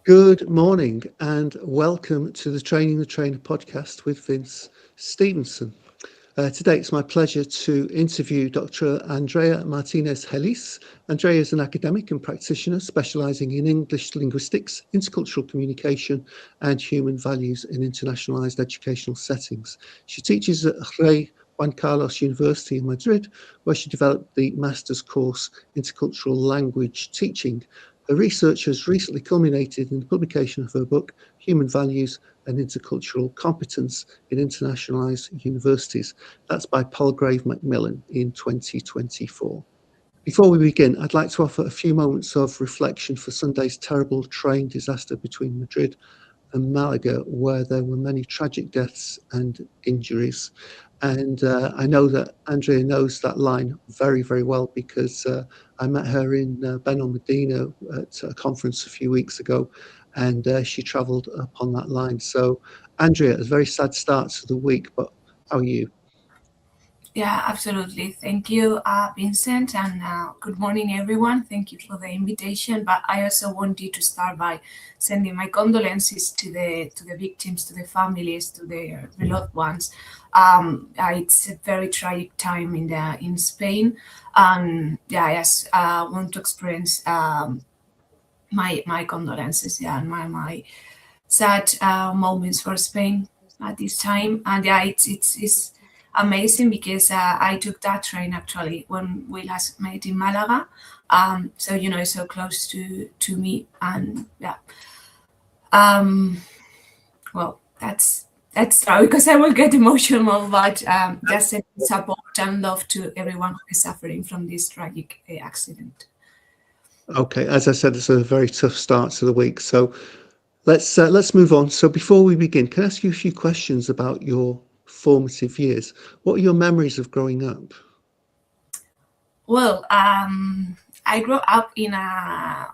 Good morning and welcome to the Training the Trainer podcast with Vince Stevenson. Today it's my pleasure to interview Dr. Andrea Martinez Celis. Andrea is an academic and practitioner specialising in English linguistics, intercultural communication and human values in internationalised educational settings. She teaches at Rey Juan Carlos University in Madrid, where she developed the master's course Intercultural Language Teaching. Her research has recently culminated in the publication of her book, Human Values and Intercultural Competence in Internationalised Universities. That's by Palgrave Macmillan in 2024. Before we begin, I'd like to offer a few moments of reflection for Sunday's terrible train disaster between Madrid and Malaga, where there were many tragic deaths and injuries. And I know that Andrea knows that line very, very well because I met her in Benalmádena at a conference a few weeks ago, and she travelled upon that line. So, Andrea, a very sad start to the week, but how are you? Yeah, absolutely. Thank you, Vincent, and good morning, everyone. Thank you for the invitation. But I also wanted to start by sending my condolences to the victims, to the families, to their beloved ones. It's a very tragic time in Spain. I just want to express my condolences, and my sad moments for Spain at this time. And it's amazing because I took that train actually when we last met in Malaga. So it's so close to me, and well, that's sorry because I will get emotional, but just sending support and love to everyone who is suffering from this tragic accident. Okay, as I said, it's a very tough start to the week. So let's move on. So before we begin, can I ask you a few questions about your formative years? What are your memories of growing up? Well, I grew up in a,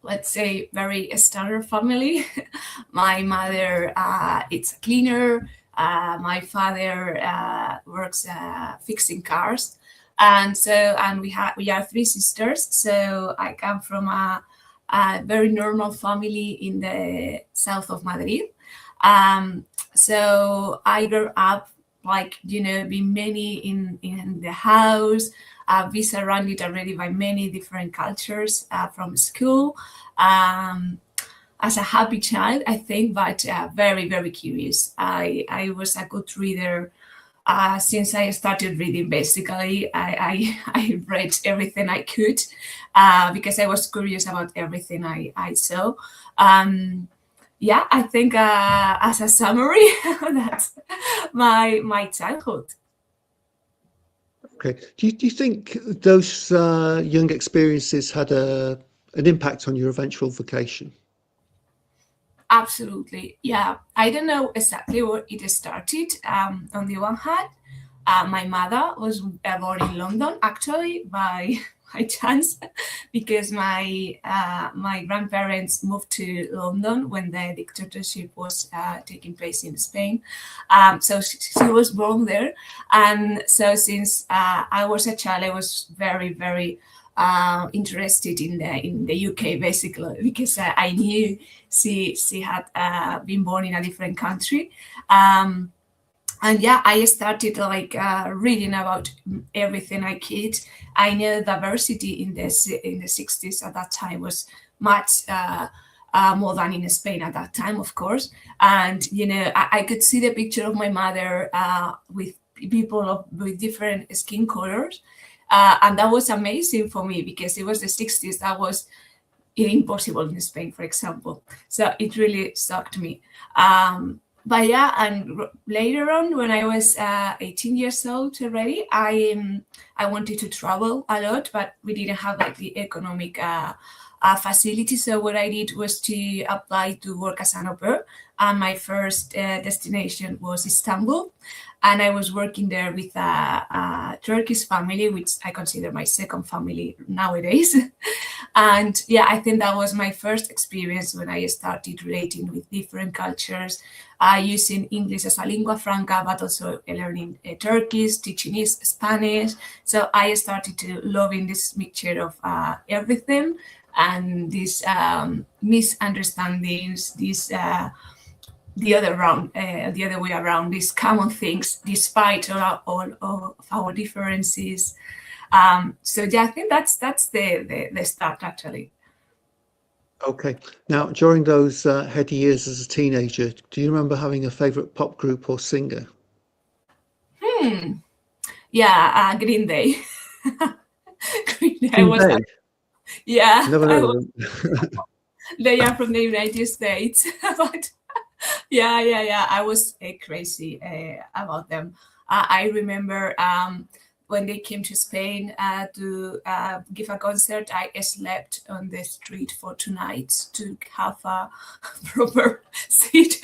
let's say, very standard family. My mother is a cleaner. My father works fixing cars, and we are three sisters. So I come from a very normal family in the south of Madrid. So I grew up being many in the house, be surrounded already by many different cultures from school. As a happy child, I think, but very, very curious. I was a good reader since I started reading. Basically, I read everything I could because I was curious about everything I saw. I think as a summary, that's my childhood. Okay. Do you think those young experiences had an impact on your eventual vocation? Absolutely. Yeah. I don't know exactly where it started. On the one hand, my mother was born in London, actually, by chance, because my grandparents moved to London when the dictatorship was taking place in Spain. So she was born there. And so since I was a child, I was very, very interested in the UK, basically, because I knew she had been born in a different country. And I started reading about everything I could. I know diversity in the 60s at that time was much more than in Spain at that time, of course. And I could see the picture of my mother with people with different skin colors, and that was amazing for me because it was the 60s. That was impossible in Spain, for example. So it really shocked me. But and later on, when I was 18 years old already, I wanted to travel a lot, but we didn't have the economic facility. So what I did was to apply to work as an au pair. And my first destination was Istanbul. And I was working there with a Turkish family, which I consider my second family nowadays. And I think that was my first experience when I started relating with different cultures, using English as a lingua franca, but also learning Turkish, teaching Spanish. So I started to loving this mixture of everything. and these misunderstandings, the other way around, these common things, despite all of our differences. So yeah, I think that's the start actually. Okay. Now, during those heady years as a teenager, do you remember having a favorite pop group or singer? Yeah, Green Day. Green Day. I Green was Day. like, yeah, Never I heard of was. them. They are from the United States, but yeah. I was crazy about them. I remember when they came to Spain to give a concert. I slept on the street for 2 nights to have a proper seat.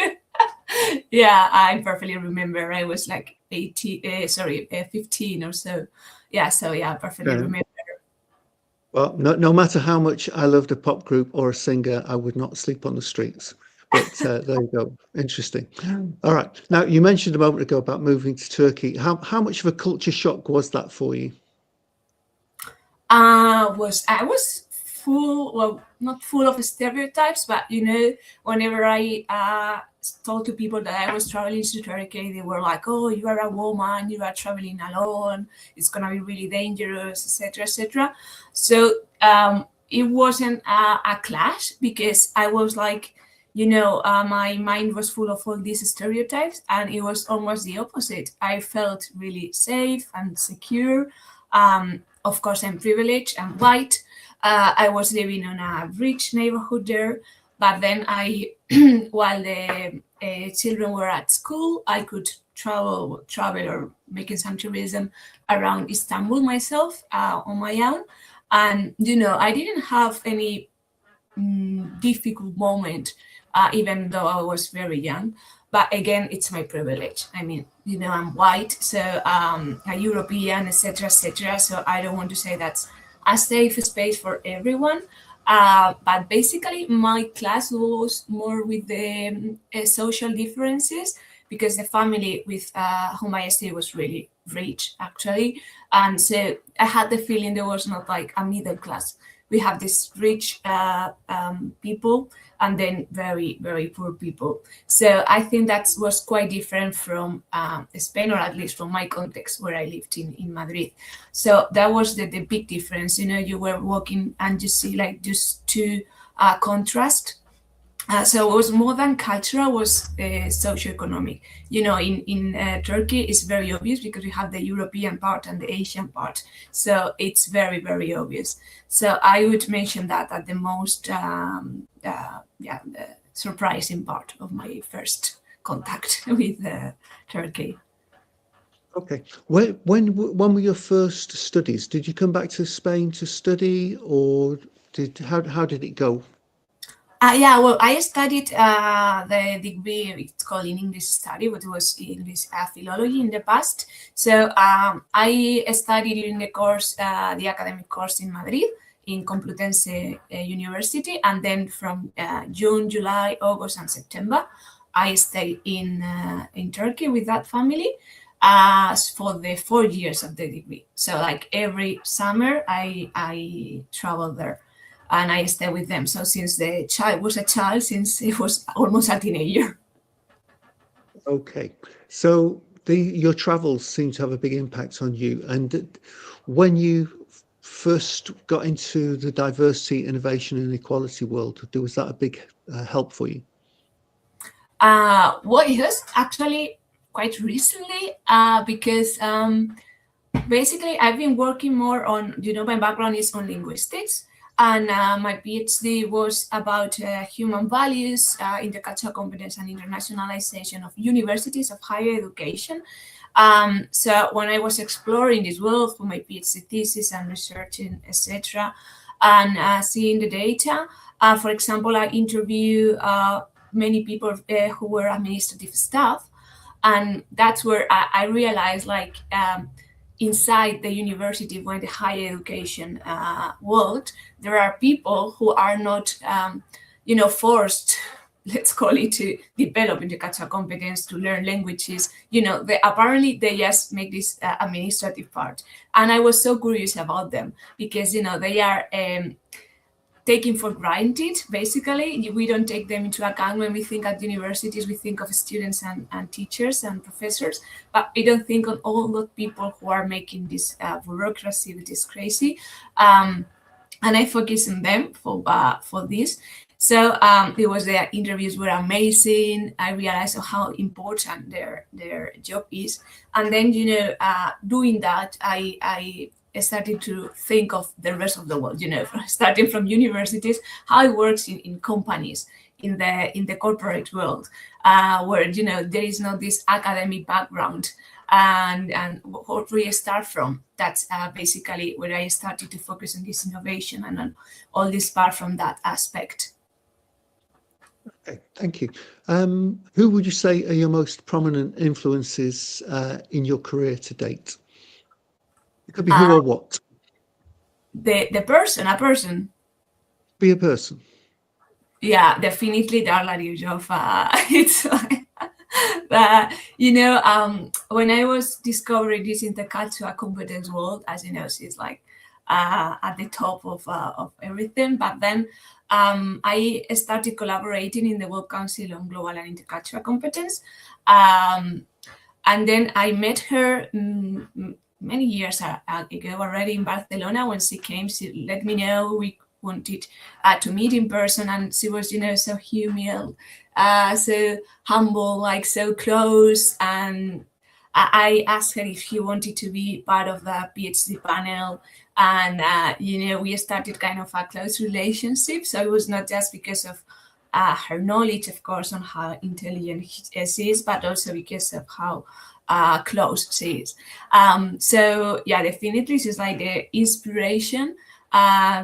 Yeah, I perfectly remember. I was like 15 or so. Yeah, so yeah, I perfectly Yeah. remember. Well, no matter how much I loved a pop group or a singer, I would not sleep on the streets. But there you go. Interesting. All right. Now, you mentioned a moment ago about moving to Turkey. How much of a culture shock was that for you? I was full, well, not full of stereotypes, but whenever I told to people that I was traveling to Turkey, they were like, "Oh, you are a woman, you are traveling alone, it's gonna be really dangerous, etc., etc." So it wasn't a clash because I was like, my mind was full of all these stereotypes, and it was almost the opposite. I felt really safe and secure. Of course, I'm privileged, I'm white. I was living in a rich neighborhood there, but then while the children were at school, I could travel or making some tourism around Istanbul myself on my own. And I didn't have any difficult moment, even though I was very young. But again, it's my privilege. I mean, I'm white, so a European, etc., etc. So I don't want to say that's a safe space for everyone. But basically, my class was more with the social differences because the family with whom I stayed was really rich, actually. And so I had the feeling there was not like a middle class. We have this rich people and then very, very poor people. So I think that was quite different from Spain, or at least from my context where I lived in Madrid. So that was the big difference. You were walking and you see like just two contrast. So it was more than cultural, was socioeconomic. In Turkey, it's very obvious because we have the European part and the Asian part. So it's very, very obvious. So I would mention that at the most, the surprising part of my first contact with Turkey. Okay. When were your first studies? Did you come back to Spain to study, or how did it go? Yeah, well, I studied the degree, it's called in English study, but it was English philology in the past. So I studied in the course, the academic course in Madrid, in Complutense University. And then from June, July, August, and September, I stayed in Turkey with that family for the 4 years of the degree. So like every summer, I traveled there and I stayed with them. So since the child was a child, since it was almost a teenager. Okay. So your travels seem to have a big impact on you. And when you first got into the diversity, innovation, and equality world, was that a big help for you? Well, it was actually quite recently because basically I've been working more on, my background is on linguistics. And my PhD was about human values, intercultural competence, and internationalization of universities of higher education. So when I was exploring this world for my PhD thesis and researching, etc., and seeing the data, for example, I interview many people who were administrative staff, and that's where I realized, like, inside the university, when the higher education world, there are people who are not, forced, let's call it, to develop intercultural competence, to learn languages. Apparently they just make this administrative part. And I was so curious about them because, taken for granted. Basically, we don't take them into account when we think at universities. We think of students and teachers and professors, but we don't think on all the people who are making this bureaucracy, which is crazy. And I focus on them for this. So the interviews were amazing. I realized how important their job is, and then doing that, I started to think of the rest of the world. Starting from universities, how it works in companies, in the corporate world, where there is not this academic background. And what we start from, that's basically where I started to focus on this innovation and on all this part from that aspect. Okay, thank you. Who would you say are your most prominent influences in your career to date? It could be who or what. A person. Be a person. Yeah, definitely Darla Ryuzhova. It's like, when I was discovering this intercultural competence world, as you know, she's like at the top of everything. But then I started collaborating in the World Council on Global and Intercultural Competence. And then I met her many years ago already in Barcelona. When she came, she let me know we wanted to meet in person, and she was so humble, so humble, like so close. And I asked her if she wanted to be part of the PhD panel, and we started kind of a close relationship. So it was not just because of her knowledge, of course, on how intelligent she is, but also because of how close she is. So yeah, definitely she's like the inspiration,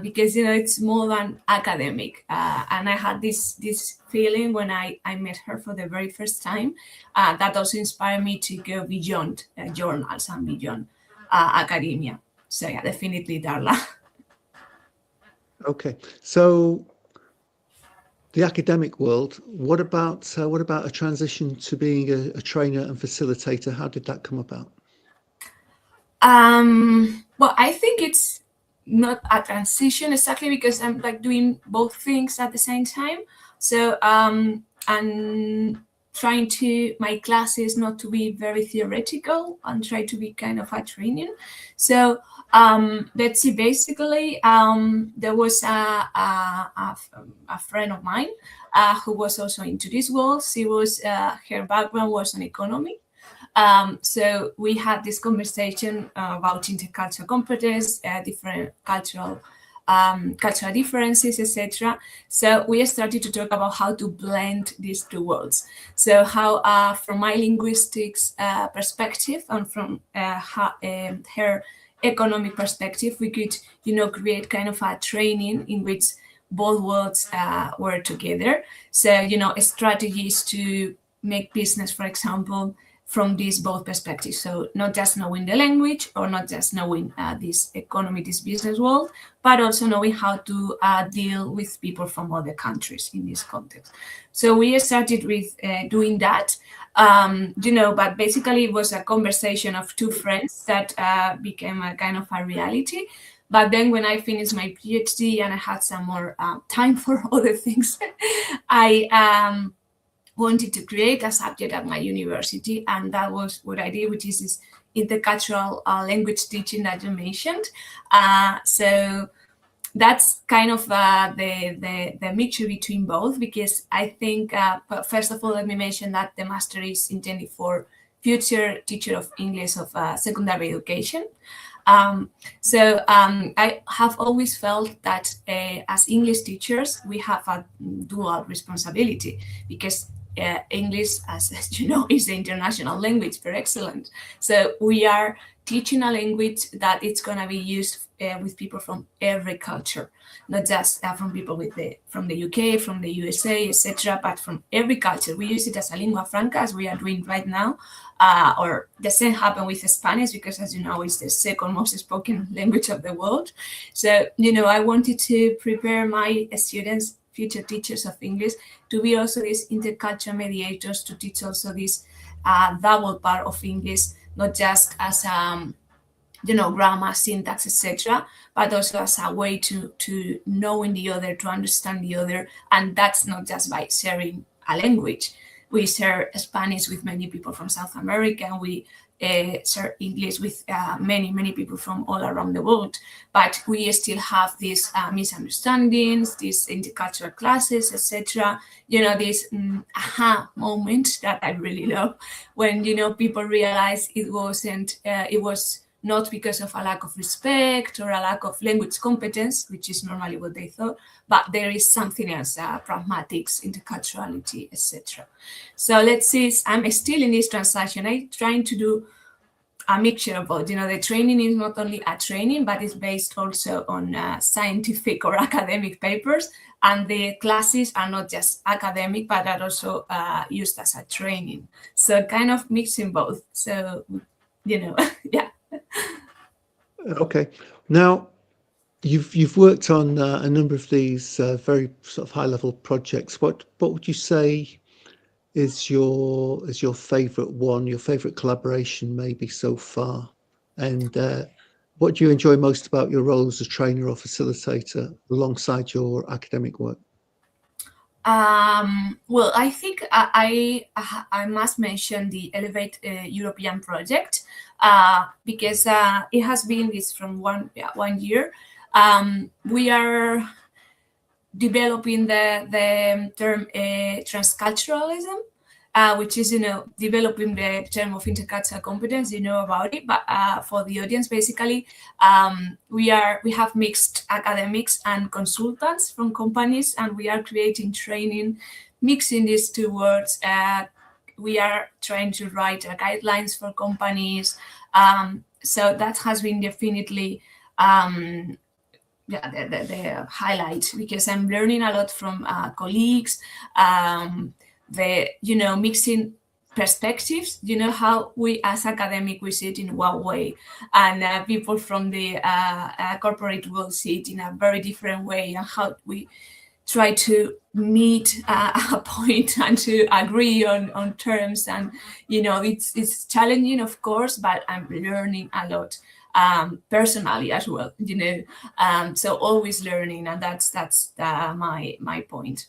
because it's more than academic, and I had this feeling when I met her for the very first time, that also inspired me to go beyond journals and beyond academia. So yeah, definitely Darla. Okay, so the academic world, what about a transition to being a trainer and facilitator? How did that come about? Well, I think it's not a transition exactly, because I'm like doing both things at the same time. So and trying to my classes not to be very theoretical and try to be kind of a training. So let's see, basically there was a friend of mine who was also into this world. She was her background was on economy. So we had this conversation about intercultural competence, different cultural differences, etc. So we started to talk about how to blend these two worlds. So how, from my linguistics perspective and from her economic perspective, we could, create kind of a training in which both worlds were together. So, strategies to make business, for example, from these both perspectives. So not just knowing the language or not just knowing this economy, this business world, but also knowing how to deal with people from other countries in this context. So we started with doing that, but basically it was a conversation of two friends that became a kind of a reality. But then when I finished my PhD and I had some more time for other things, I wanted to create a subject at my university, and that was what I did, which is this intercultural language teaching that you mentioned. So that's kind of the mixture between both, because I think, first of all, let me mention that the master is intended for future teacher of English of secondary education. I have always felt that as English teachers, we have a dual responsibility, because English, as you know, is the international language per excellence. So we are teaching a language that it's going to be used with people from every culture, not just from people from the UK, from the USA, etc., but from every culture. We use it as a lingua franca, as we are doing right now, or the same happened with Spanish, because, as you know, it's the second most spoken language of the world. So, I wanted to prepare my students, future teachers of English, to be also these intercultural mediators, to teach also this double part of English, not just as grammar, syntax, etc., but also as a way to knowing the other, to understand the other. And that's not just by sharing a language. We share Spanish with many people from South America, and we share English with many people from all around the world. But we still have these misunderstandings, these intercultural classes, etc. This aha moment that I really love, when people realize it was not because of a lack of respect or a lack of language competence, which is normally what they thought, but there is something else, pragmatics, interculturality, etc. So let's see, I'm still in this translation. I'm trying to do a mixture of both. The training is not only a training, but it's based also on scientific or academic papers. And the classes are not just academic, but are also used as a training. So kind of mixing both. So, yeah. Okay. Now, you've worked on a number of these very sort of high level projects. What would you say is your favourite one, your favourite collaboration maybe so far? And what do you enjoy most about your role as a trainer or facilitator alongside your academic work? Well, I think I must mention the Elevate European project, because it has been this from 1 year. We are developing the term transculturalism, which is developing the term of intercultural competence. About it, but for the audience, basically, we have mixed academics and consultants from companies, and we are creating training, mixing these two words. We are trying to write guidelines for companies. So that has been definitely the highlight, because I'm learning a lot from colleagues. Mixing perspectives, how we as academic we see it in one way, and people from the corporate world see it in a very different way, and how we try to meet a point and to agree on terms. And it's challenging, of course, but I'm learning a lot personally as well. So always learning, and that's my point.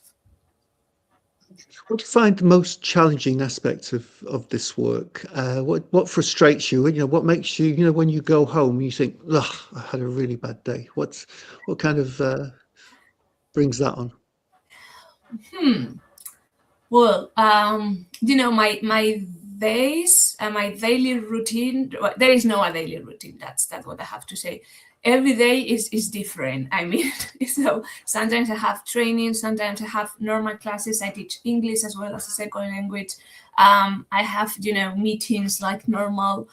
What do you find the most challenging aspect of this work? What frustrates you? What makes you, when you go home, you think, ugh, I had a really bad day. What kind of brings that on? Well, my days, my daily routine. Well, there is no a daily routine. That's what I have to say. Every day is different. I mean, so sometimes I have training, sometimes I have normal classes. I teach English as well as a second language. I have meetings like normal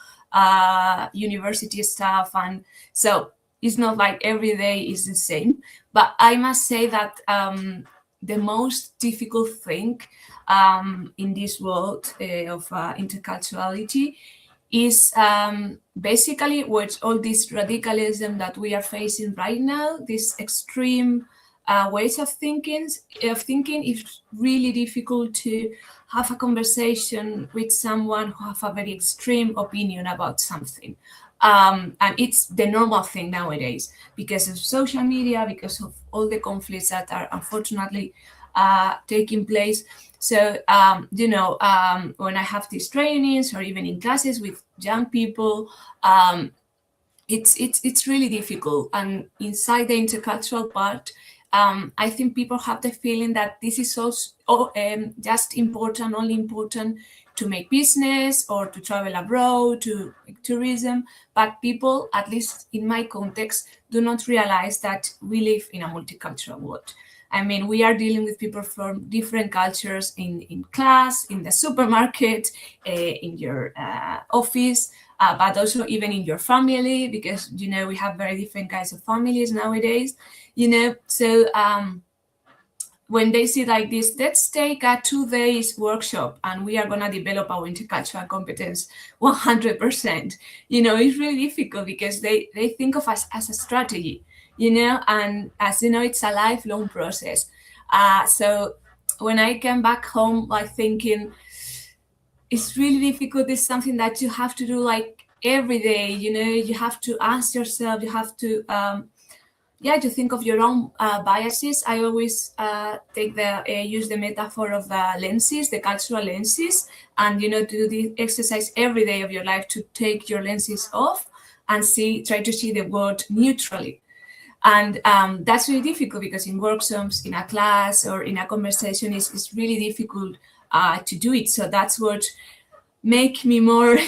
university stuff, and so it's not like every day is the same. But I must say that the most difficult thing in this world of interculturality is basically what all this radicalism that we are facing right now, this extreme ways of thinking. It's really difficult to have a conversation with someone who have a very extreme opinion about something. And it's the normal thing nowadays because of social media, because of all the conflicts that are unfortunately taking place. So, when I have these trainings or even in classes with young people, it's really difficult. And inside the intercultural part, I think people have the feeling that this is also just important, only important to make business or to travel abroad, to tourism. But people, at least in my context, do not realize that we live in a multicultural world. I mean, we are dealing with people from different cultures in class, in the supermarket, in your office, but also even in your family, because, we have very different kinds of families nowadays, So when they see like this, let's take a 2 days workshop and we are going to develop our intercultural competence 100%. It's really difficult because they think of us as a strategy, and as you know, it's a lifelong process. So when I came back home, like thinking it's really difficult, it's something that you have to do like every day, you have to ask yourself, you have to to think of your own biases. I always use the metaphor of the lenses, the cultural lenses, and to do the exercise every day of your life to take your lenses off and try to see the world neutrally. And that's really difficult, because in workshops, in a class, or in a conversation, it's really difficult to do it. So that's what make me more,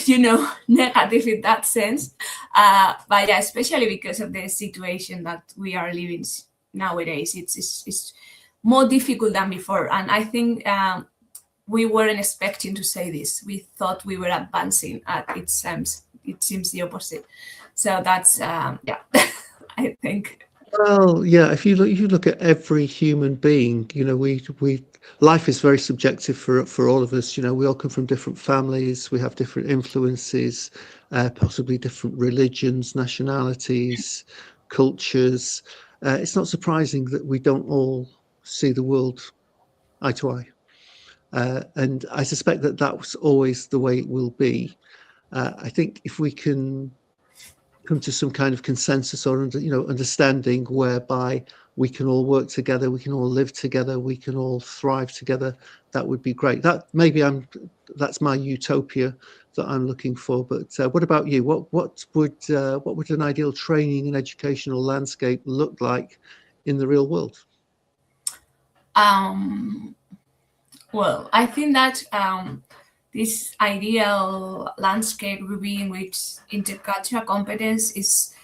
negative in that sense. But yeah, especially because of the situation that we are living nowadays, it's more difficult than before. And I think we weren't expecting to say this. We thought we were advancing. It seems the opposite. So that's I think. Well, yeah. If you look at every human being, we life is very subjective for all of us. We all come from different families. We have different influences, possibly different religions, nationalities, cultures. It's not surprising that we don't all see the world eye to eye. And I suspect that that's always the way it will be. I think if we can come to some kind of consensus or understanding whereby we can all work together, we can all live together, we can all thrive together, that would be great. That's my utopia that I'm looking for. But what about you? What would an ideal training and educational landscape look like in the real world? Well, I think that this ideal landscape would be in which intercultural competence is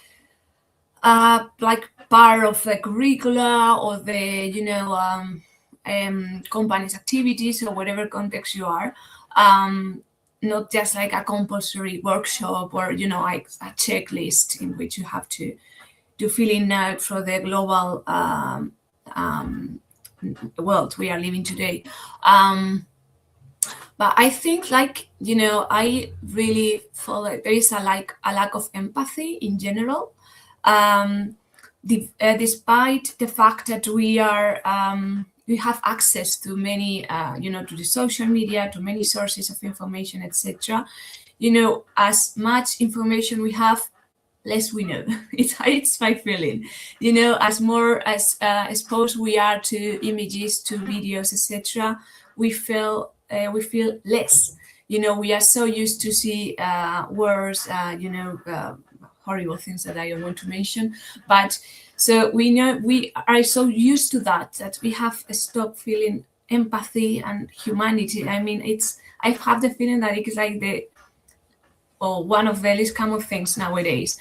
like part of the curricula or the company's activities, or whatever context you are. Not just like a compulsory workshop, or like a checklist in which you have to fill in out for the global world we are living today. But I think, I really feel like there is a lack of empathy in general. Despite the fact that we have access to many, to the social media, to many sources of information, etc. As much information we have, less we know. It's my feeling. As more as exposed we are to images, to videos, etc., we feel less. We are so used to see words, horrible things that I don't want to mention. But so we are so used to that we have stopped feeling empathy and humanity. I mean, I have the feeling that it's like one of the least common things nowadays.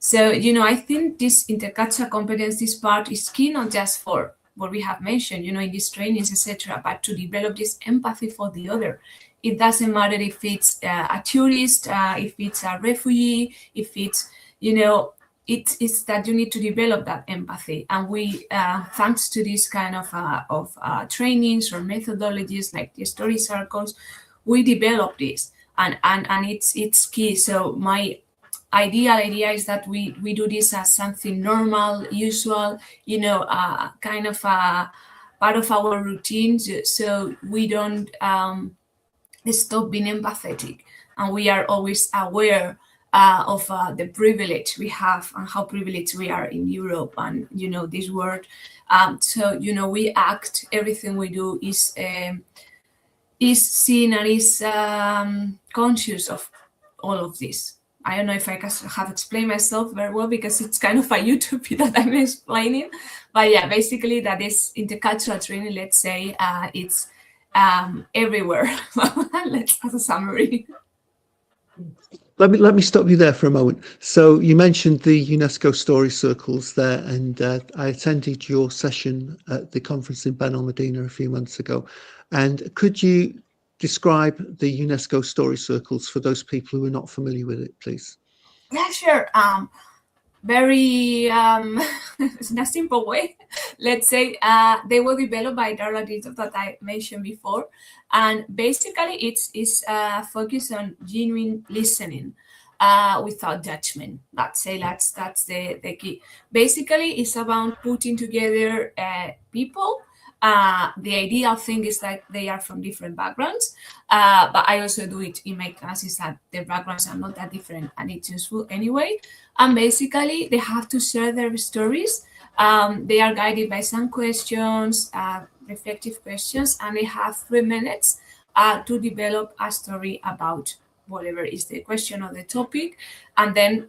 So, I think this intercultural competence, this part is key, not just for what we have mentioned, in these trainings, etc., but to develop this empathy for the other. It doesn't matter if it's a tourist, if it's a refugee, if it's, it's that you need to develop that empathy. And we, thanks to this kind of trainings or methodologies like the story circles, we develop this. And it's key. So my ideal idea is that we do this as something normal, usual, kind of a part of our routine, so we don't stop being empathetic, and we are always aware of the privilege we have and how privileged we are in Europe and this world. So we act, everything we do is seen and is conscious of all of this. I don't know if I have explained myself very well, because it's kind of a utopia that I'm explaining. But yeah, basically that is intercultural training, let's say, it's everywhere. Let's have a summary. Let me stop you there for a moment. So you mentioned the UNESCO story circles there, and I attended your session at the conference in Ben Al Medina a few months ago. And could you describe the UNESCO story circles for those people who are not familiar with it, please? Yeah, sure. Very in a simple way, let's say, they were developed by Darla Dito that I mentioned before, and basically it's focused on genuine listening without judgment. That's the key. Basically, it's about putting together people The ideal thing is that they are from different backgrounds, but I also do it in my classes that the backgrounds are not that different and it's useful anyway. And basically, they have to share their stories. They are guided by some questions, reflective questions, and they have 3 minutes to develop a story about whatever is the question or the topic. And then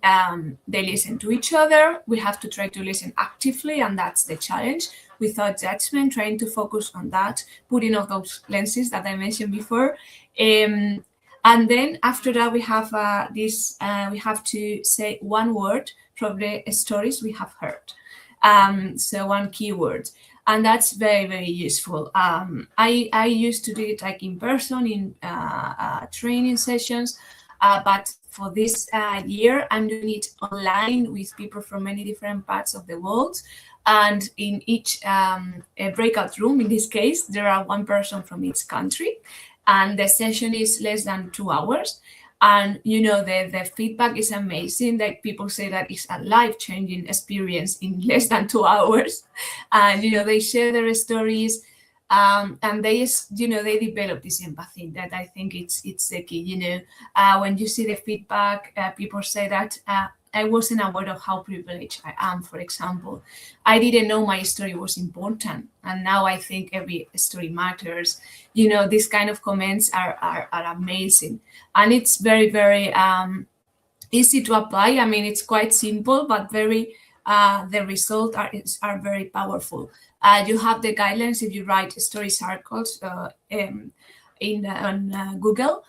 they listen to each other. We have to try to listen actively, and that's the challenge, without judgment, trying to focus on that, putting off those lenses that I mentioned before. And then after that, we have we have to say one word from the stories we have heard. So one keyword. And that's very, very useful. I used to do it like in person in training sessions, but for this year, I'm doing it online with people from many different parts of the world. And in each breakout room, in this case, there are one person from each country. And the session is less than 2 hours. And the feedback is amazing. Like, people say that it's a life-changing experience in less than 2 hours. And they share their stories, and they develop this empathy that I think it's the key. When you see the feedback, people say that I wasn't aware of how privileged I am. For example, I didn't know my story was important, and now I think every story matters. These kind of comments are amazing, and it's very, very easy to apply. I mean, it's quite simple, but the results are very powerful. You have the guidelines if you write story circles on Google.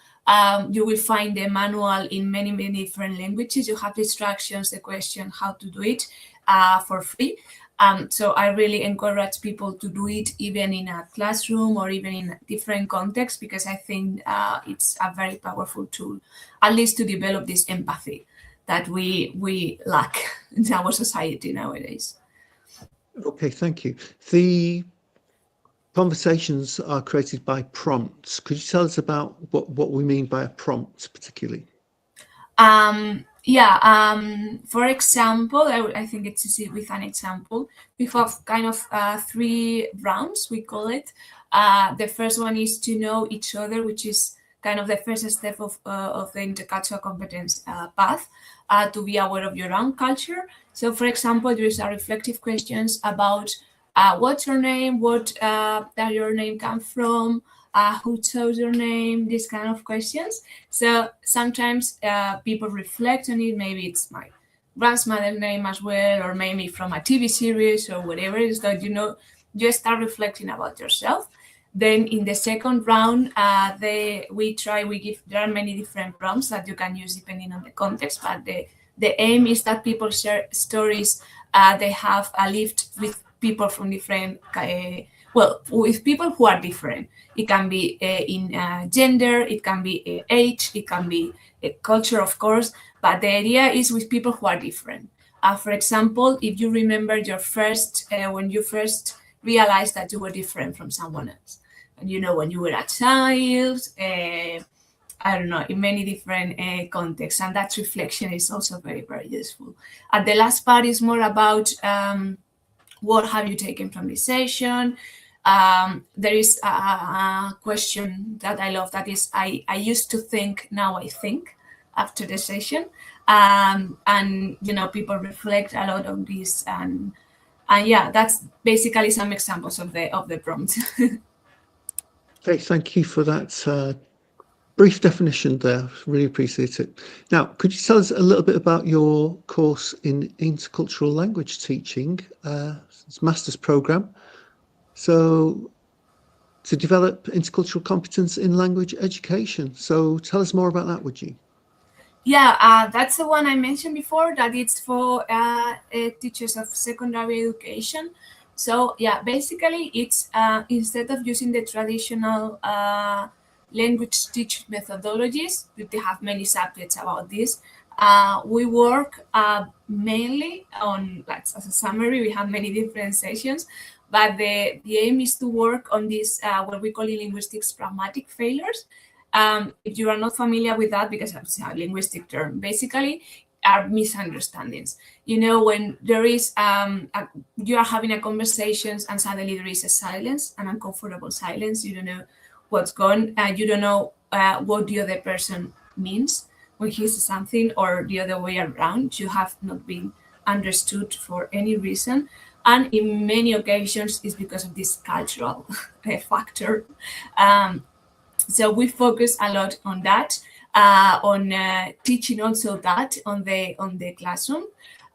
You will find the manual in many, many different languages. You have the instructions, the question, how to do it for free. So I really encourage people to do it even in a classroom or even in a different context, because I think it's a very powerful tool, at least to develop this empathy that we lack in our society nowadays. Okay, thank you. The conversations are created by prompts. Could you tell us about what we mean by a prompt particularly? For example, I think it's easy with an example. We have kind of 3 rounds, we call it. The first one is to know each other, which is kind of the first step of the intercultural competence path, to be aware of your own culture. So, for example, there is a reflective questions about what's your name, what does your name come from, who chose your name, these kind of questions. So sometimes people reflect on it. Maybe it's my grandmother's name as well, or maybe from a TV series or whatever it is that you start reflecting about yourself. Then in the second round, there are many different prompts that you can use depending on the context, but the aim is that people share stories they have lived with people from different, with people who are different. It can be in gender, it can be age, it can be culture, of course, but the idea is with people who are different. For example, if you remember your when you first realized that you were different from someone else, and when you were a child, I don't know, in many different contexts, and that reflection is also very, very useful. And the last part is more about what have you taken from this session. There is a question that I love, that is, I used to think, now I think, after the session. And people reflect a lot on this, and yeah, that's basically some examples of the prompt. Okay, thank you for that brief definition there. Really appreciate it. Now, could you tell us a little bit about your course in intercultural language teaching? It's a master's program. So, to develop intercultural competence in language education. So tell us more about that, would you? Yeah, that's the one I mentioned before, that it's for teachers of secondary education. So yeah, basically it's instead of using the traditional language teaching methodologies, they have many subjects about this. We work mainly on, as a summary, we have many different sessions, but the aim is to work on this, what we call in linguistics, pragmatic failures. If you are not familiar with that, because it's a linguistic term, basically are misunderstandings. When there is you are having a conversation and suddenly there is a silence, an uncomfortable silence. You don't know what's going. You don't know what the other person means when he says something, or the other way around. You have not been understood for any reason, and in many occasions it's because of this cultural factor. So we focus a lot on that, on teaching also that on the classroom.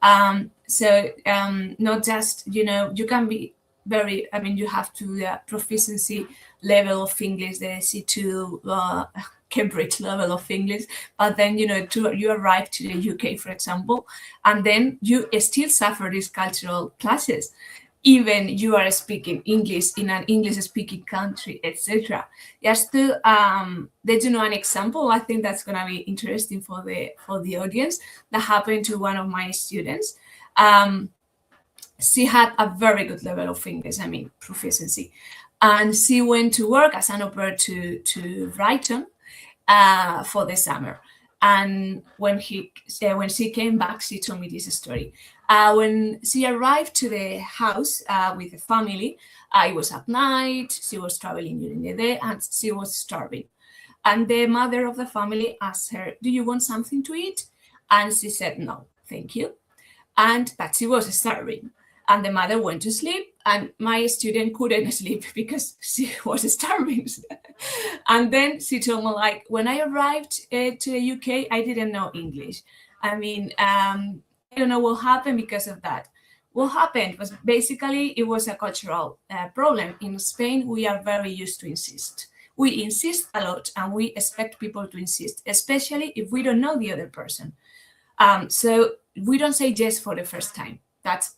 Not just, you can be very, you have to the proficiency level of English, the C2 Cambridge level of English, but then, you arrive to the UK, for example, and then you still suffer these cultural clashes, even you are speaking English in an English-speaking country, etc. Just to let you know an example, I think that's going to be interesting for the audience. That happened to one of my students. She had a very good level of English, proficiency, and she went to work as an au pair to Brighton for the summer. And when she came back, she told me this story. When she arrived to the house with the family, it was at night, she was traveling during the day, and she was starving. And the mother of the family asked her, "Do you want something to eat?" And she said, "No, thank you." And that she was starving. And the mother went to sleep, and my student couldn't sleep because she was starving. And then she told me, when I arrived to the UK, I didn't know English. I don't know what happened because of that. What happened was basically it was a cultural problem. In Spain, we are very used to insist. We insist a lot, and we expect people to insist, especially if we don't know the other person. So we don't say yes for the first time. That's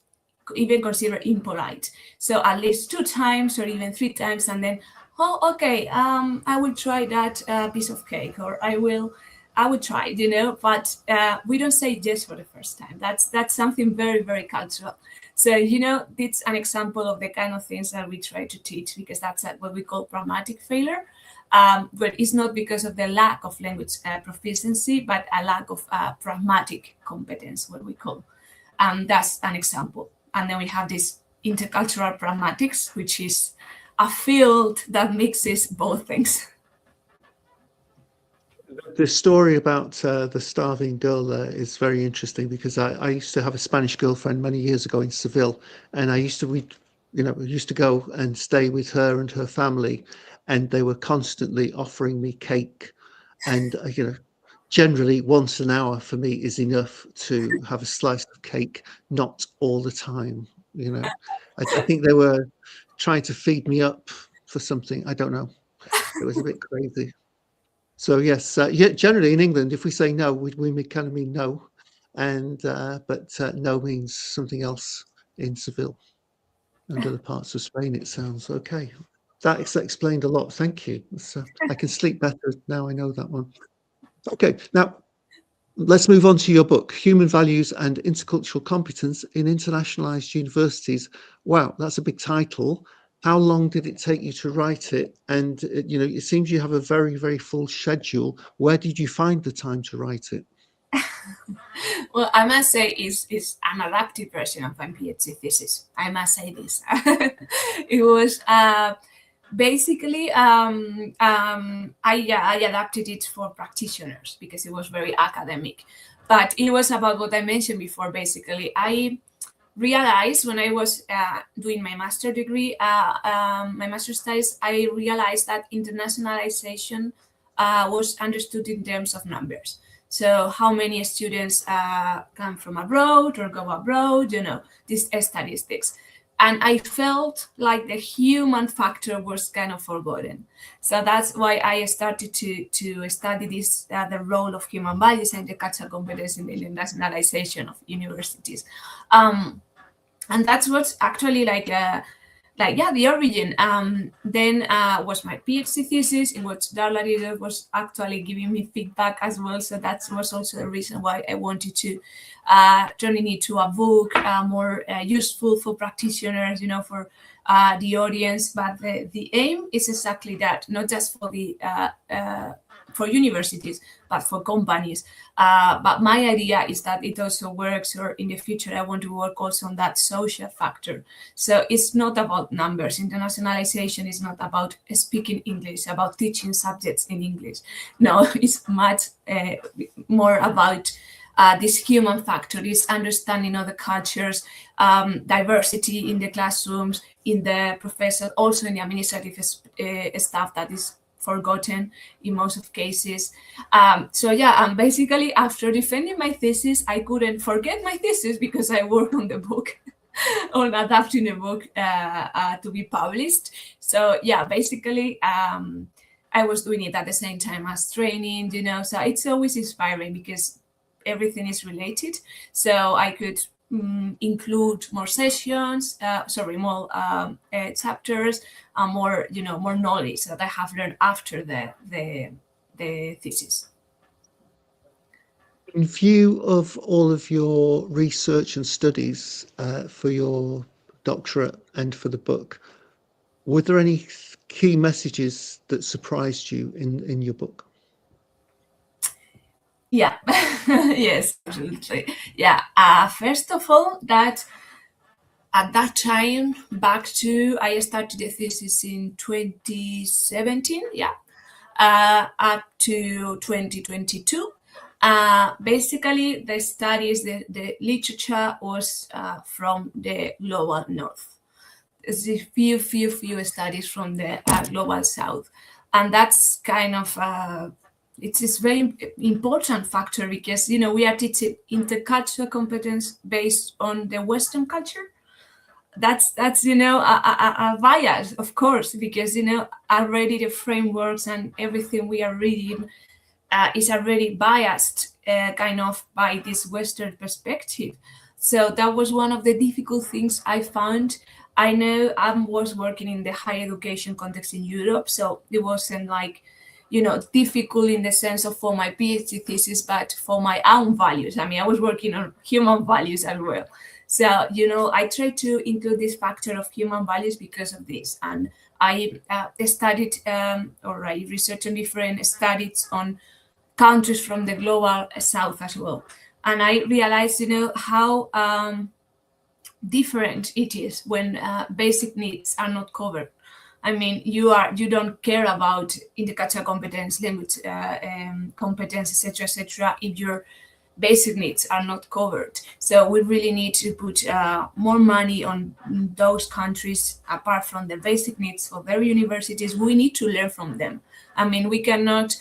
even considered impolite. So at least 2 times or even 3 times, and then, "Oh, okay, I will try that piece of cake," or I will try, but we don't say yes for the first time. That's something very, very cultural. So, it's an example of the kind of things that we try to teach, because that's what we call pragmatic failure. But it's not because of the lack of language proficiency, but a lack of pragmatic competence, what we call. That's an example. And then we have this intercultural pragmatics, which is a field that mixes both things. The story about the starving girl there is very interesting, because I used to have a Spanish girlfriend many years ago in Seville, and I used to go and stay with her and her family, and they were constantly offering me cake, and generally once an hour for me is enough to have a slice of cake, not all the time. I think they were trying to feed me up for something. I don't know. It was a bit crazy. So yes, generally in England, if we say no, we kind of mean no, and but no means something else in Seville and other parts of Spain. It sounds okay. That explained a lot. Thank you. So I can sleep better now I know that one. Okay, now let's move on to your book, Human Values and Intercultural Competence in Internationalized Universities. Wow, that's a big title. How long did it take you to write it? And, it seems you have a very, very full schedule. Where did you find the time to write it? Well, I must say it's an adapted version of my PhD thesis. I must say this. It was basically I adapted it for practitioners because it was very academic, but it was about what I mentioned before. Basically, I realized when I was doing my master degree, my master studies, I realized that internationalization was understood in terms of numbers. So how many students come from abroad or go abroad, these statistics. And I felt like the human factor was kind of forgotten. So that's why I started to study this, the role of human values and the cultural competence in the internationalization of universities. And that's what's actually the origin. Then was my PhD thesis, in which Darla Reader was actually giving me feedback as well. So that was also the reason why I wanted to turn it into a book, more useful for practitioners, for the audience. But the aim is exactly that, not just for the for universities, but for companies. But my idea is that it also works, or in the future, I want to work also on that social factor. So it's not about numbers. Internationalization is not about speaking English, about teaching subjects in English. No, it's much more about this human factor, this understanding of the cultures, diversity in the classrooms, in the professors, also in the administrative staff that is forgotten in most of cases. So yeah, basically after defending my thesis, I couldn't forget my thesis because I worked on the book, on adapting the book to be published. So yeah, basically I was doing it at the same time as training, so it's always inspiring because everything is related. So I could include more sessions, more chapters, and more knowledge that I have learned after the thesis. In view of all of your research and studies for your doctorate and for the book, were there any key messages that surprised you in your book? Yeah, yes, absolutely. Yeah, first of all, that at that time, I started the thesis in 2017, yeah, up to 2022. Basically, the studies, the literature was from the global north. There's a few studies from the global south. And that's kind of it's this very important factor because we are teaching intercultural competence based on the Western culture. That's a bias, of course, because already the frameworks and everything we are reading is already biased kind of by this Western perspective. So that was one of the difficult things I found. I know I was working in the higher education context in Europe, so it wasn't like difficult in the sense of for my PhD thesis, but for my own values. I mean, I was working on human values as well. So, I tried to include this factor of human values because of this. And I studied or I researched on different studies on countries from the global south as well. And I realized, how different it is when basic needs are not covered. I mean, you don't care about intercultural competence, language competence, etc., if your basic needs are not covered. So we really need to put more money on those countries. Apart from the basic needs for their universities, we need to learn from them. I mean, we cannot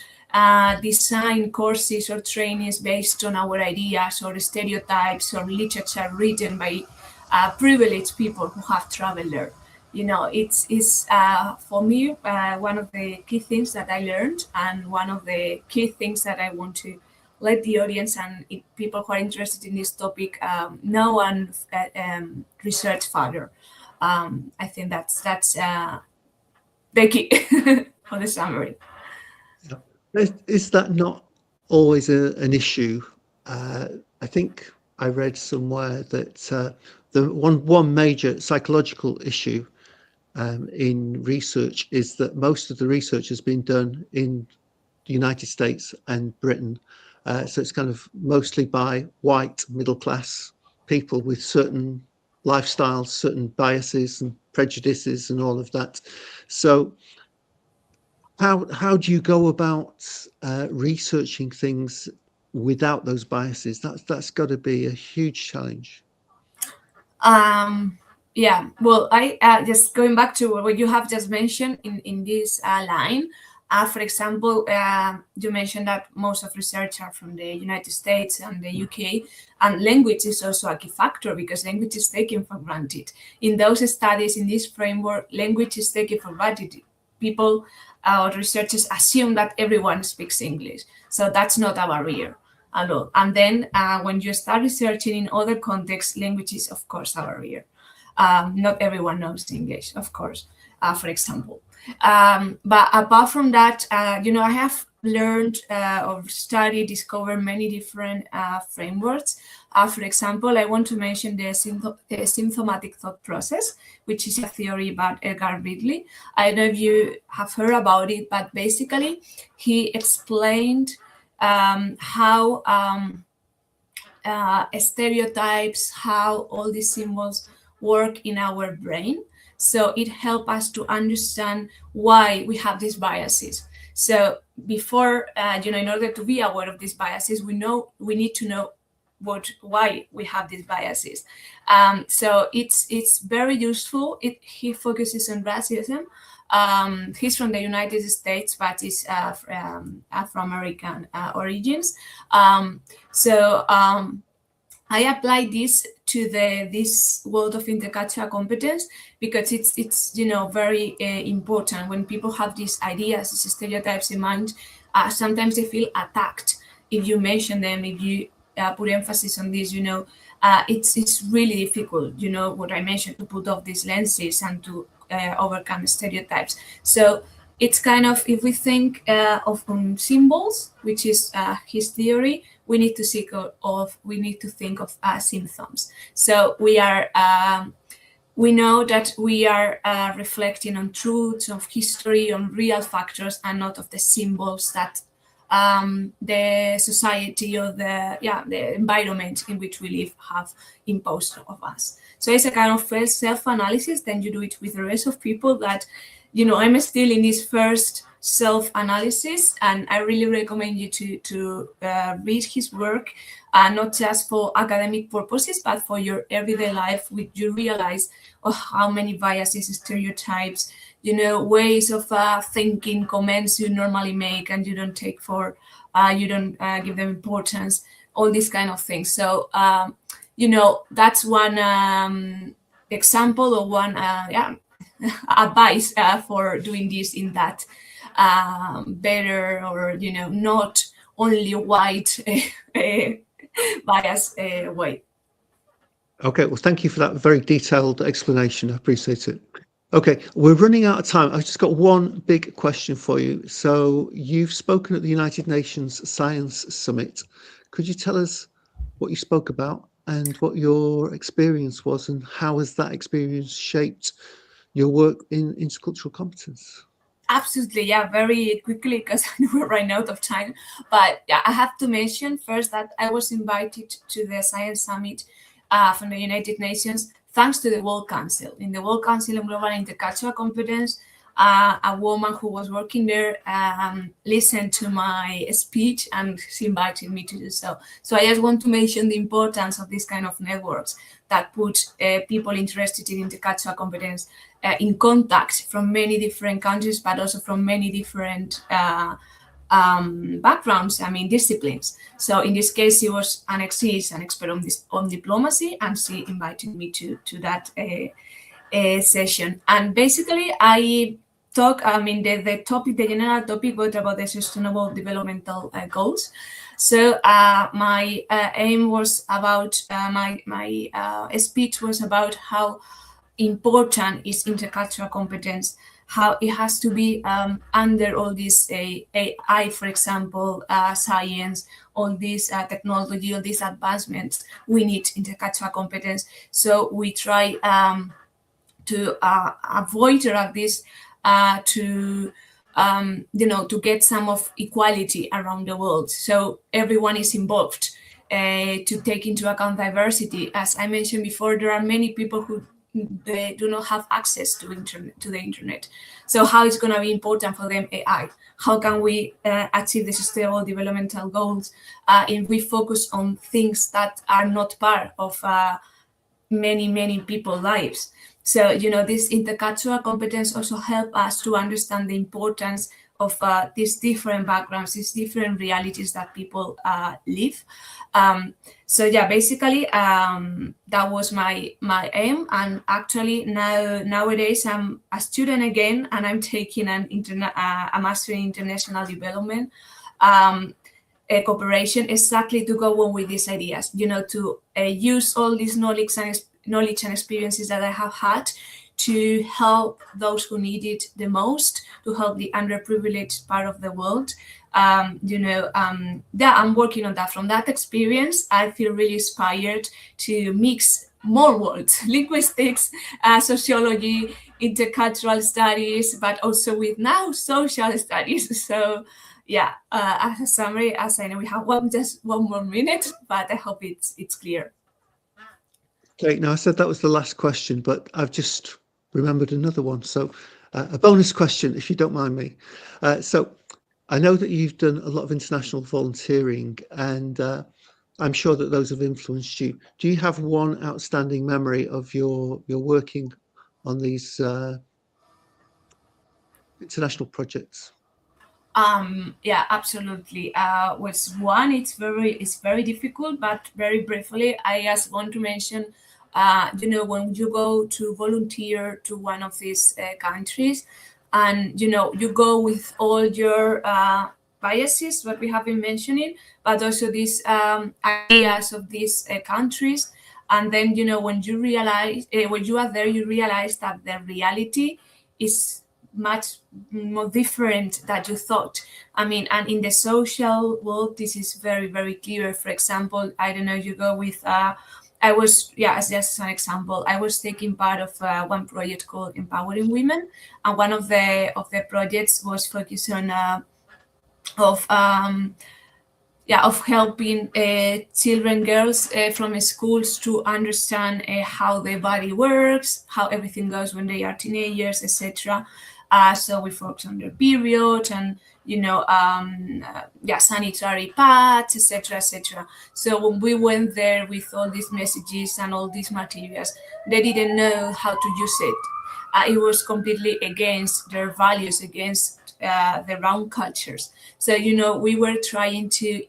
design courses or trainings based on our ideas or stereotypes or literature written by privileged people who have traveled there. It's for me one of the key things that I learned, and one of the key things that I want to let the audience and people who are interested in this topic know and research further. I think that's the key for the summary. Is that not always an issue? I think I read somewhere that the one major psychological issue in research is that most of the research has been done in the United States and Britain. So it's kind of mostly by white middle class people with certain lifestyles, certain biases and prejudices and all of that. So how do you go about researching things without those biases? That's got to be a huge challenge. Yeah, well, I just going back to what you have just mentioned in this line. For example, you mentioned that most of research are from the United States and the UK, and language is also a key factor because language is taken for granted. In those studies, in this framework, language is taken for granted. People or researchers assume that everyone speaks English, so that's not a barrier at all. And then when you start researching in other contexts, language is, of course, a barrier. Not everyone knows English, of course, for example. But apart from that, I have learned or studied, discovered many different frameworks. For example, I want to mention the symptomatic thought process, which is a theory about Edgar Ridley. I don't know if you have heard about it, but basically he explained how stereotypes, how all these symbols work in our brain. So it helps us to understand why we have these biases. So before, in order to be aware of these biases, we need to know why we have these biases. So it's very useful. He focuses on racism. He's from the United States, but is from Afro-American origins. I apply this to this world of intercultural competence because it's very important. When people have these ideas, these stereotypes in mind, sometimes they feel attacked if you mention them, if you put emphasis on this. It's really difficult. What I mentioned, to put off these lenses and to overcome stereotypes. So it's kind of, if we think of symbols, which is his theory, we need to think of symptoms. So we know that we are reflecting on truths of history, on real factors, and not of the symbols that the society or the environment in which we live have imposed of us. So it's a kind of first self-analysis. Then you do it with the rest of people. That I'm still in this first self-analysis, and I really recommend you to read his work, not just for academic purposes, but for your everyday life. You realize how many biases, stereotypes, ways of thinking, comments you normally make and you don't take for, you don't give them importance, all these kind of things. So that's one example or one advice for doing this in that better, or not only white bias way. Okay, well, thank you for that very detailed explanation. I appreciate it. Okay, we're running out of time. I've just got one big question for you. So you've spoken at the United Nations Science Summit. Could you tell us what you spoke about and what your experience was, and how has that experience shaped your work in intercultural competence? Absolutely, yeah, very quickly, because we're running out of time. But yeah, I have to mention first that I was invited to the Science Summit from the United Nations thanks to the World Council. In the World Council on Global Intercultural Competence, a woman who was working there listened to my speech, and she invited me to do so. So I just want to mention the importance of these kind of networks that put people interested in intercultural competence in contact from many different countries, but also from many different backgrounds, disciplines. So in this case, she was an expert on diplomacy, and she invited me to that session. And basically, I talk, the general topic was about the sustainable developmental goals. So my aim was about, my speech was about how important is intercultural competence, how it has to be under all this AI, for example, science, all this technology, all these advancements. We need intercultural competence. So we try to avoid all of this, to get some of equality around the world. So everyone is involved, to take into account diversity. As I mentioned before, there are many people who they do not have access to the internet. So how is going to be important for them AI? How can we achieve the sustainable developmental goals if we focus on things that are not part of many people's lives? So this intercultural competence also help us to understand the importance of these different backgrounds, these different realities that people live. So yeah, basically that was my aim. And actually nowadays I'm a student again, and I'm taking a master in international development cooperation, exactly to go on with these ideas, to use all this knowledge and knowledge and experiences that I have had to help those who need it the most, to help the underprivileged part of the world. I'm working on that. From that experience, I feel really inspired to mix more worlds, linguistics, sociology, intercultural studies, but also with now social studies. So yeah, as a summary, as I know we have just one more minute, but I hope it's clear. Okay, now I said that was the last question, but I've just remembered another one. So a bonus question, if you don't mind me. So I know that you've done a lot of international volunteering, and I'm sure that those have influenced you. Do you have one outstanding memory of your working on these international projects? Yeah, absolutely. Was one, it's very difficult, but very briefly, I just want to mention, when you go to volunteer to one of these countries, and you go with all your biases, what we have been mentioning, but also these ideas of these countries, and then when you realize when you are there, you realize that the reality is much more different than you thought. I mean, and in the social world, this is very, very clear. For example, I don't know, you go with, I was, yeah, as just an example, I was taking part of one project called Empowering Women, and one of the projects was focused on of helping children, girls from schools to understand how their body works, how everything goes when they are teenagers, etc. So we focus on their period and sanitary pads, etc., etc. So when we went there with all these messages and all these materials, they didn't know how to use it. It was completely against their values, against their own cultures. So we were trying to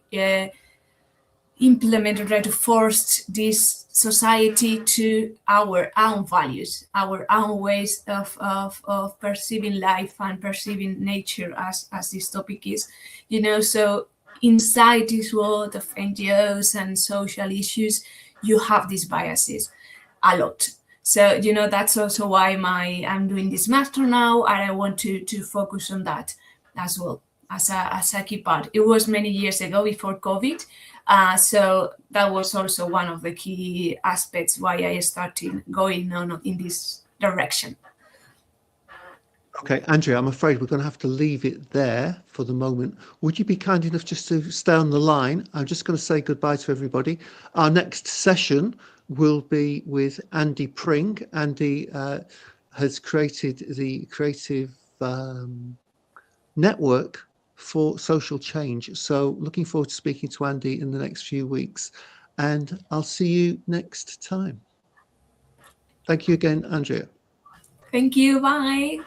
implement or try to force this society to our own values, our own ways of perceiving life and perceiving nature, as this topic is. So inside this world of NGOs and social issues, you have these biases a lot. So that's also why I'm doing this master now, and I want to focus on that as well as a key part. It was many years ago, before COVID, so that was also one of the key aspects why I started going on in this direction. Okay, Andrea, I'm afraid we're going to have to leave it there for the moment. Would you be kind enough just to stay on the line? I'm just going to say goodbye to everybody. Our next session will be with Andy Pring. Andy has created the creative network for social change. So looking forward to speaking to Andy in the next few weeks, and I'll see you next time. Thank you again, Andrea. Thank you. Bye.